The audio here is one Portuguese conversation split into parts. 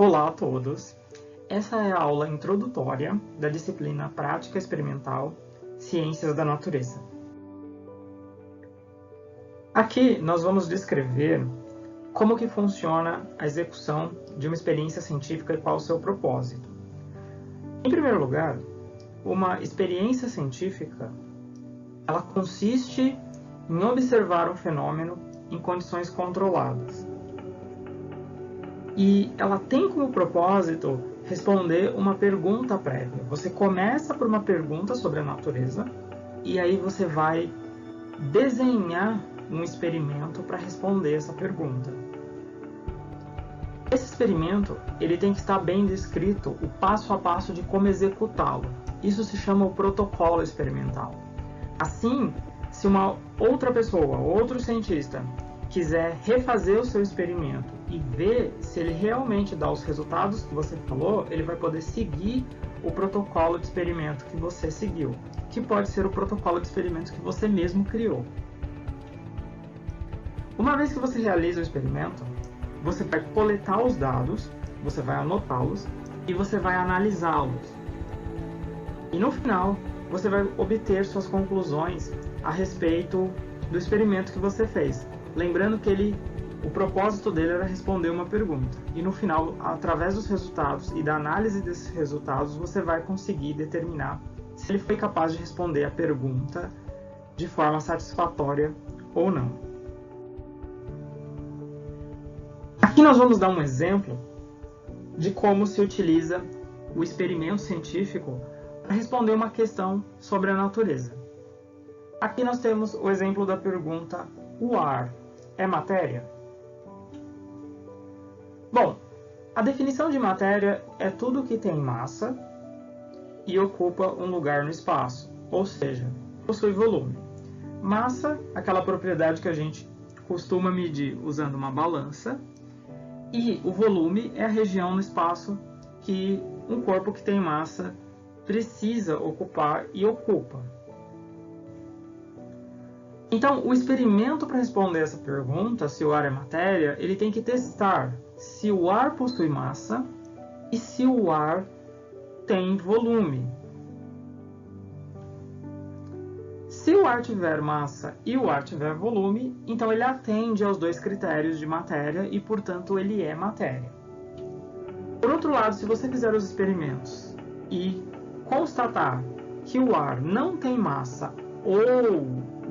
Olá a todos! Essa é a aula introdutória da disciplina Prática Experimental Ciências da Natureza. Aqui nós vamos descrever como que funciona a execução de uma experiência científica e qual o seu propósito. Em primeiro lugar, uma experiência científica ela consiste em observar um fenômeno em condições controladas. E ela tem como propósito responder uma pergunta prévia. Você começa por uma pergunta sobre a natureza e aí você vai desenhar um experimento para responder essa pergunta. Esse experimento ele tem que estar bem descrito, o passo a passo de como executá-lo. Isso se chama o protocolo experimental. Assim, se uma outra pessoa, outro cientista, quiser refazer o seu experimento e ver se ele realmente dá os resultados que você falou, ele vai poder seguir o protocolo de experimento que você seguiu, que pode ser o protocolo de experimento que você mesmo criou. Uma vez que você realiza o experimento, você vai coletar os dados, você vai anotá-los e você vai analisá-los. E no final, você vai obter suas conclusões a respeito do experimento que você fez. Lembrando que o propósito dele era responder uma pergunta. E no final, através dos resultados e da análise desses resultados, você vai conseguir determinar se ele foi capaz de responder a pergunta de forma satisfatória ou não. Aqui nós vamos dar um exemplo de como se utiliza o experimento científico para responder uma questão sobre a natureza. Aqui nós temos o exemplo da pergunta: o ar é matéria? Bom, a definição de matéria é tudo que tem massa e ocupa um lugar no espaço, ou seja, possui volume. Massa, aquela propriedade que a gente costuma medir usando uma balança, e o volume é a região no espaço que um corpo que tem massa precisa ocupar e ocupa. Então, o experimento para responder essa pergunta, se o ar é matéria, ele tem que testar se o ar possui massa e se o ar tem volume. Se o ar tiver massa e o ar tiver volume, então ele atende aos dois critérios de matéria e, portanto, ele é matéria. Por outro lado, se você fizer os experimentos e constatar que o ar não tem massa ou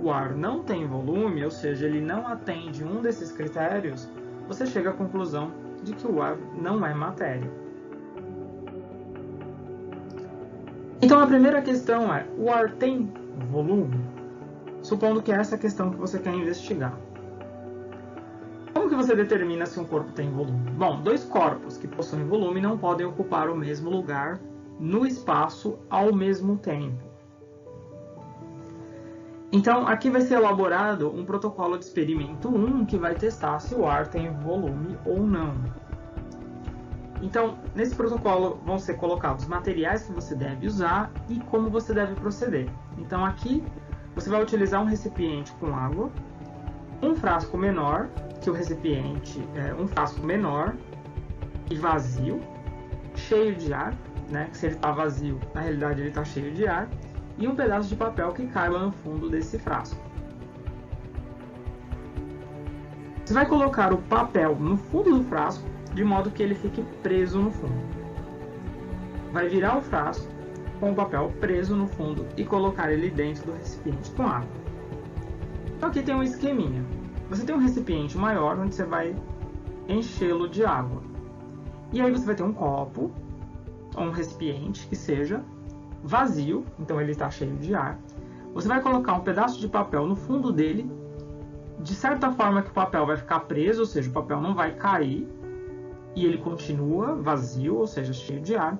o ar não tem volume, ou seja, ele não atende um desses critérios, você chega à conclusão de que o ar não é matéria. Então a primeira questão é: o ar tem volume? Supondo que é essa a questão que você quer investigar. Como que você determina se um corpo tem volume? Bom, dois corpos que possuem volume não podem ocupar o mesmo lugar no espaço ao mesmo tempo. Então, aqui vai ser elaborado um protocolo de experimento 1 que vai testar se o ar tem volume ou não. Então, nesse protocolo vão ser colocados os materiais que você deve usar e como você deve proceder. Então, aqui você vai utilizar um recipiente com água, um frasco menor, que o recipiente é um frasco menor e vazio, cheio de ar, né? Se ele está vazio, na realidade ele está cheio de ar, e um pedaço de papel que caiba no fundo desse frasco. Você vai colocar o papel no fundo do frasco, de modo que ele fique preso no fundo. Vai virar o frasco com o papel preso no fundo e colocar ele dentro do recipiente com água. Então aqui tem um esqueminha. Você tem um recipiente maior onde você vai enchê-lo de água. E aí você vai ter um copo, ou um recipiente que seja vazio, então ele está cheio de ar. Você vai colocar um pedaço de papel no fundo dele, de certa forma que o papel vai ficar preso, ou seja, o papel não vai cair, e ele continua vazio, ou seja, cheio de ar.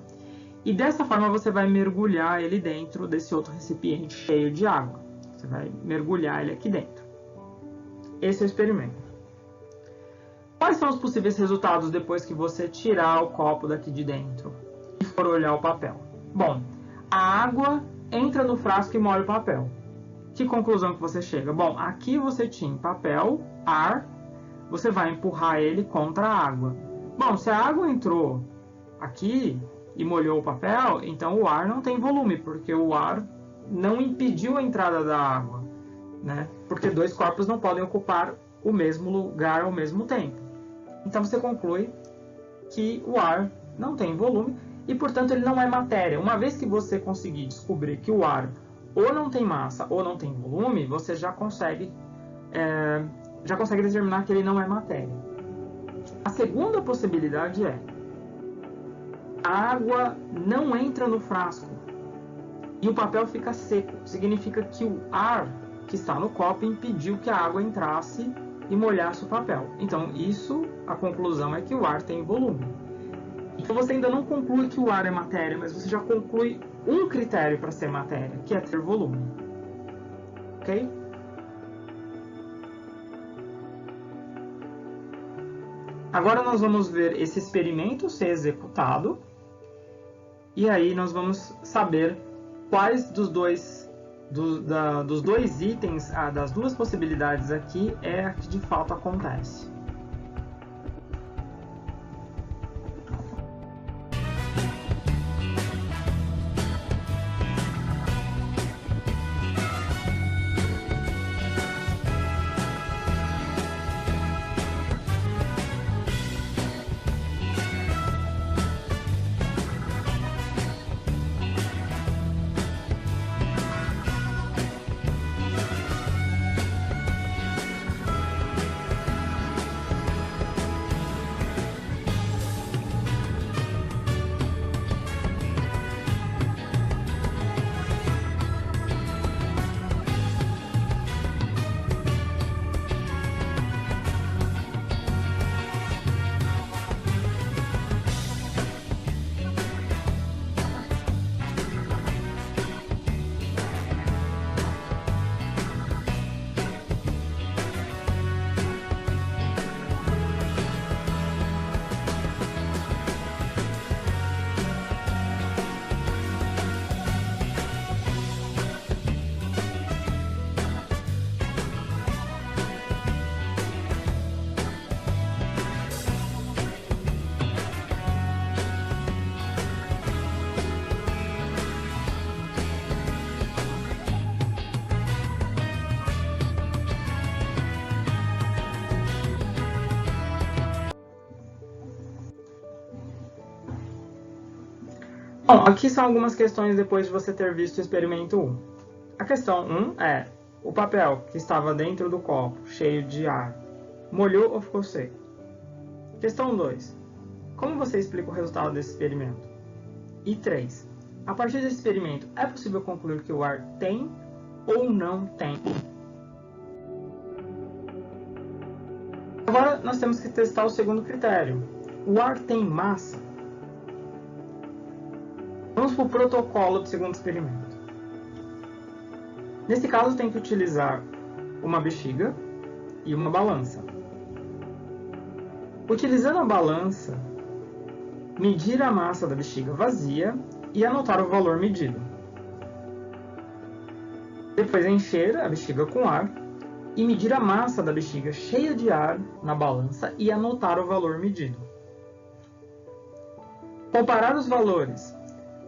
E dessa forma você vai mergulhar ele dentro desse outro recipiente cheio de água. Você vai mergulhar ele aqui dentro. Esse é o experimento. Quais são os possíveis resultados depois que você tirar o copo daqui de dentro e for olhar o papel? Bom, a água entra no frasco e molha o papel. Que conclusão que você chega? Bom, aqui você tinha papel, ar, você vai empurrar ele contra a água. Bom, se a água entrou aqui e molhou o papel, então o ar não tem volume, porque o ar não impediu a entrada da água, né? Porque dois corpos não podem ocupar o mesmo lugar ao mesmo tempo. Então você conclui que o ar não tem volume e, portanto, ele não é matéria. Uma vez que você conseguir descobrir que o ar ou não tem massa ou não tem volume, você já consegue determinar que ele não é matéria. A segunda possibilidade é: a água não entra no frasco e o papel fica seco. Significa que o ar que está no copo impediu que a água entrasse e molhasse o papel. Então, a conclusão é que o ar tem volume. Então, você ainda não conclui que o ar é matéria, mas você já conclui um critério para ser matéria, que é ter volume. Ok? Agora nós vamos ver esse experimento ser executado. E aí nós vamos saber quais dos dois itens, das duas possibilidades aqui, é a que de fato acontece. Bom, aqui são algumas questões depois de você ter visto o experimento 1. A questão 1 é: o papel que estava dentro do copo, cheio de ar, molhou ou ficou seco? Questão 2. Como você explica o resultado desse experimento? E 3. A partir desse experimento, é possível concluir que o ar tem ou não tem? Agora nós temos que testar o segundo critério. O ar tem massa? Vamos para o protocolo do segundo experimento. Nesse caso, tem que utilizar uma bexiga e uma balança. Utilizando a balança, medir a massa da bexiga vazia e anotar o valor medido. Depois, encher a bexiga com ar e medir a massa da bexiga cheia de ar na balança e anotar o valor medido. Comparar os valores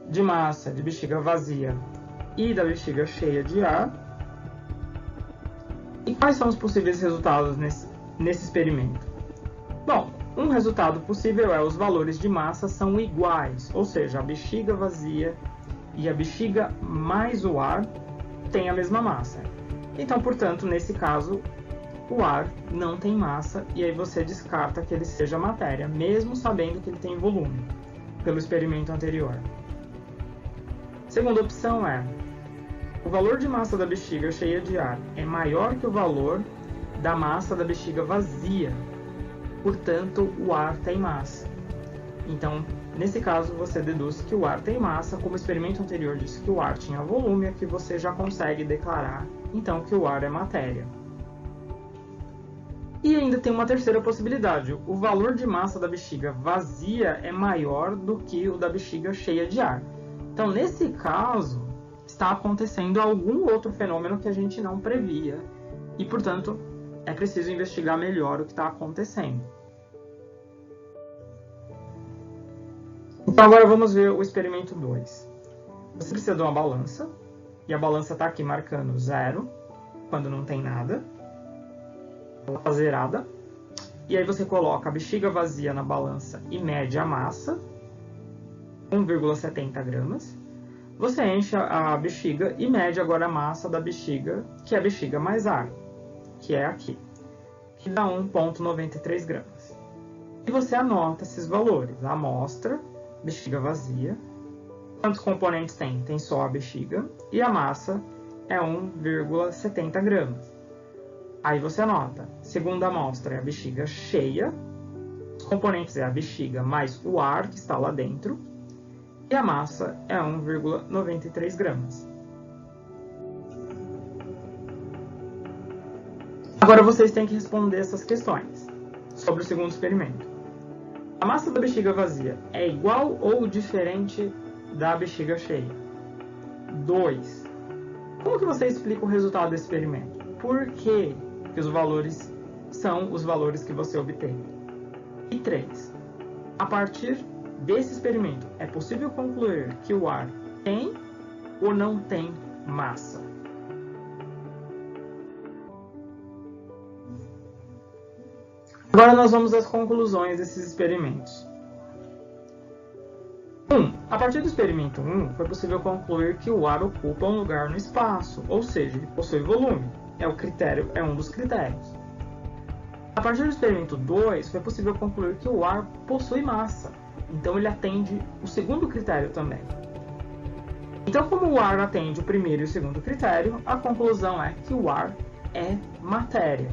de massa de bexiga vazia e da bexiga cheia de ar. E quais são os possíveis resultados nesse experimento? Bom, um resultado possível é os valores de massa são iguais, ou seja, a bexiga vazia e a bexiga mais o ar têm a mesma massa. Então, portanto, nesse caso, o ar não tem massa e aí você descarta que ele seja matéria, mesmo sabendo que ele tem volume, pelo experimento anterior. Segunda opção é: o valor de massa da bexiga cheia de ar é maior que o valor da massa da bexiga vazia. Portanto, o ar tem massa. Então, nesse caso, você deduz que o ar tem massa. Como o experimento anterior disse que o ar tinha volume, aqui você já consegue declarar, então, que o ar é matéria. E ainda tem uma terceira possibilidade. O valor de massa da bexiga vazia é maior do que o da bexiga cheia de ar. Então, nesse caso, está acontecendo algum outro fenômeno que a gente não previa e, portanto, é preciso investigar melhor o que está acontecendo. Então agora vamos ver o experimento 2. Você precisa de uma balança, e a balança está aqui marcando 0, quando não tem nada. Ela está zerada. E aí você coloca a bexiga vazia na balança e mede a massa, 1,70 gramas. Você enche a bexiga e mede agora a massa da bexiga, que é a bexiga mais ar, que é aqui, que dá 1,93 gramas. E você anota esses valores, a amostra, bexiga vazia, quantos componentes tem? Tem só a bexiga, e a massa é 1,70 gramas. Aí você anota, segunda amostra é a bexiga cheia, os componentes é a bexiga mais o ar que está lá dentro, e a massa é 1,93 gramas. Agora vocês têm que responder essas questões sobre o segundo experimento. A massa da bexiga vazia é igual ou diferente da bexiga cheia? 2. Como que você explica o resultado do experimento? Por que os valores são os valores que você obtém? E 3. A partir desse experimento, é possível concluir que o ar tem ou não tem massa? Agora nós vamos às conclusões desses experimentos. 1. A partir do experimento 1, foi possível concluir que o ar ocupa um lugar no espaço, ou seja, ele possui volume. É um dos critérios. A partir do experimento 2, foi possível concluir que o ar possui massa. Então ele atende o segundo critério também. Então, como o ar atende o primeiro e o segundo critério, a conclusão é que o ar é matéria.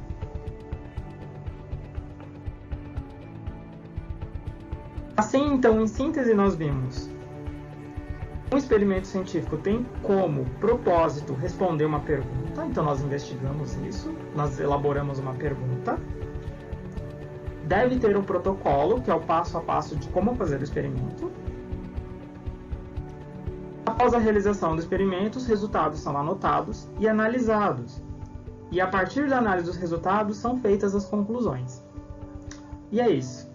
Assim, então, em síntese, nós vimos: um experimento científico tem como propósito responder uma pergunta, então nós investigamos isso, nós elaboramos uma pergunta. Deve ter um protocolo, que é o passo a passo de como fazer o experimento. Após a realização do experimento, os resultados são anotados e analisados. E a partir da análise dos resultados, são feitas as conclusões. E é isso.